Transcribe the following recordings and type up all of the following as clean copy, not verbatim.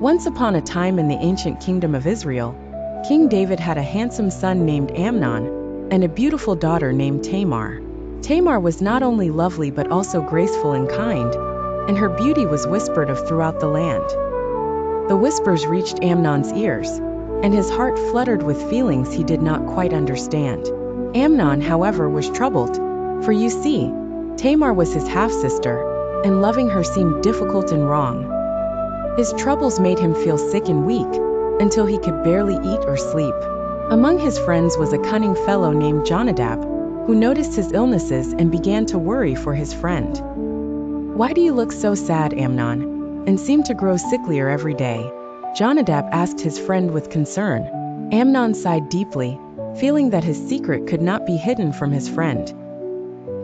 Once upon a time in the ancient kingdom of Israel, King David had a handsome son named Amnon and a beautiful daughter named Tamar. Tamar was not only lovely but also graceful and kind, and her beauty was whispered of throughout the land. The whispers reached Amnon's ears, and his heart fluttered with feelings he did not quite understand. Amnon, however, was troubled, for you see, Tamar was his half-sister, and loving her seemed difficult and wrong. His troubles made him feel sick and weak, until he could barely eat or sleep. Among his friends was a cunning fellow named Jonadab, who noticed his illnesses and began to worry for his friend. "Why do you look so sad, Amnon, and seem to grow sicklier every day?" Jonadab asked his friend with concern. Amnon sighed deeply, feeling that his secret could not be hidden from his friend.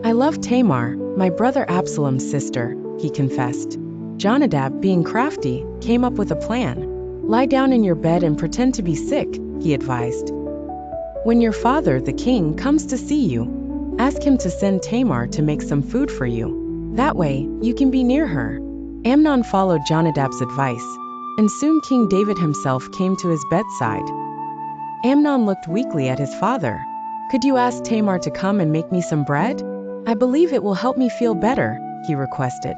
"I love Tamar, my brother Absalom's sister," he confessed. Jonadab, being crafty, came up with a plan. "Lie down in your bed and pretend to be sick," he advised. "When your father, the king, comes to see you, ask him to send Tamar to make some food for you. That way, you can be near her." Amnon followed Jonadab's advice, and soon King David himself came to his bedside. Amnon looked weakly at his father. "Could you ask Tamar to come and make me some bread? I believe it will help me feel better," he requested.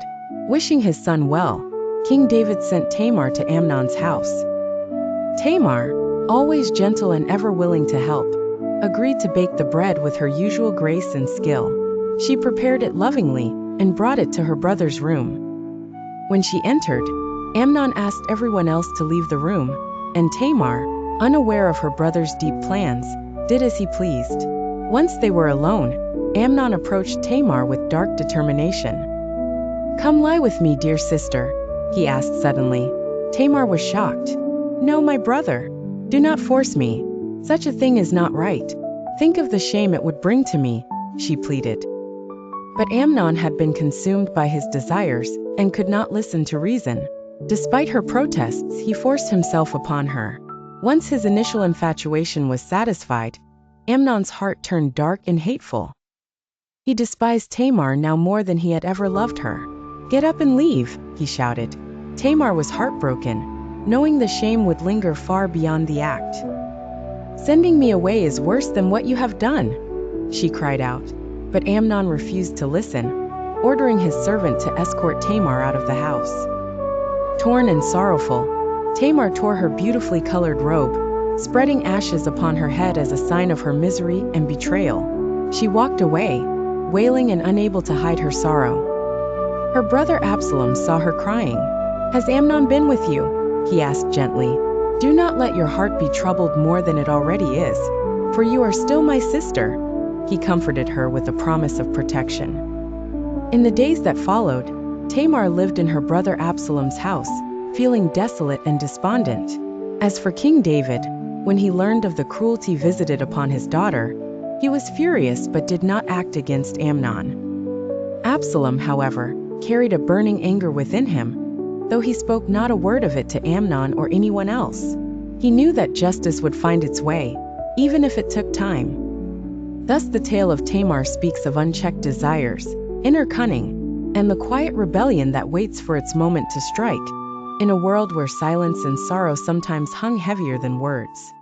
Wishing his son well, King David sent Tamar to Amnon's house. Tamar, always gentle and ever willing to help, agreed to bake the bread with her usual grace and skill. She prepared it lovingly and brought it to her brother's room. When she entered, Amnon asked everyone else to leave the room, and Tamar, unaware of her brother's deep plans, did as he pleased. Once they were alone, Amnon approached Tamar with dark determination. "Come lie with me, dear sister," he asked suddenly. Tamar was shocked. "No, my brother. Do not force me. Such a thing is not right. Think of the shame it would bring to me," she pleaded. But Amnon had been consumed by his desires and could not listen to reason. Despite her protests, he forced himself upon her. Once his initial infatuation was satisfied, Amnon's heart turned dark and hateful. He despised Tamar now more than he had ever loved her. "Get up and leave," he shouted. Tamar was heartbroken, knowing the shame would linger far beyond the act. "Sending me away is worse than what you have done," she cried out. But Amnon refused to listen, ordering his servant to escort Tamar out of the house. Torn and sorrowful, Tamar tore her beautifully colored robe, spreading ashes upon her head as a sign of her misery and betrayal. She walked away, wailing and unable to hide her sorrow. Her brother Absalom saw her crying. "Has Amnon been with you?" he asked gently. "Do not let your heart be troubled more than it already is, for you are still my sister." He comforted her with a promise of protection. In the days that followed, Tamar lived in her brother Absalom's house, feeling desolate and despondent. As for King David, when he learned of the cruelty visited upon his daughter, he was furious but did not act against Amnon. Absalom, however, carried a burning anger within him, though he spoke not a word of it to Amnon or anyone else. He knew that justice would find its way, even if it took time. Thus the tale of Tamar speaks of unchecked desires, inner cunning, and the quiet rebellion that waits for its moment to strike, in a world where silence and sorrow sometimes hung heavier than words.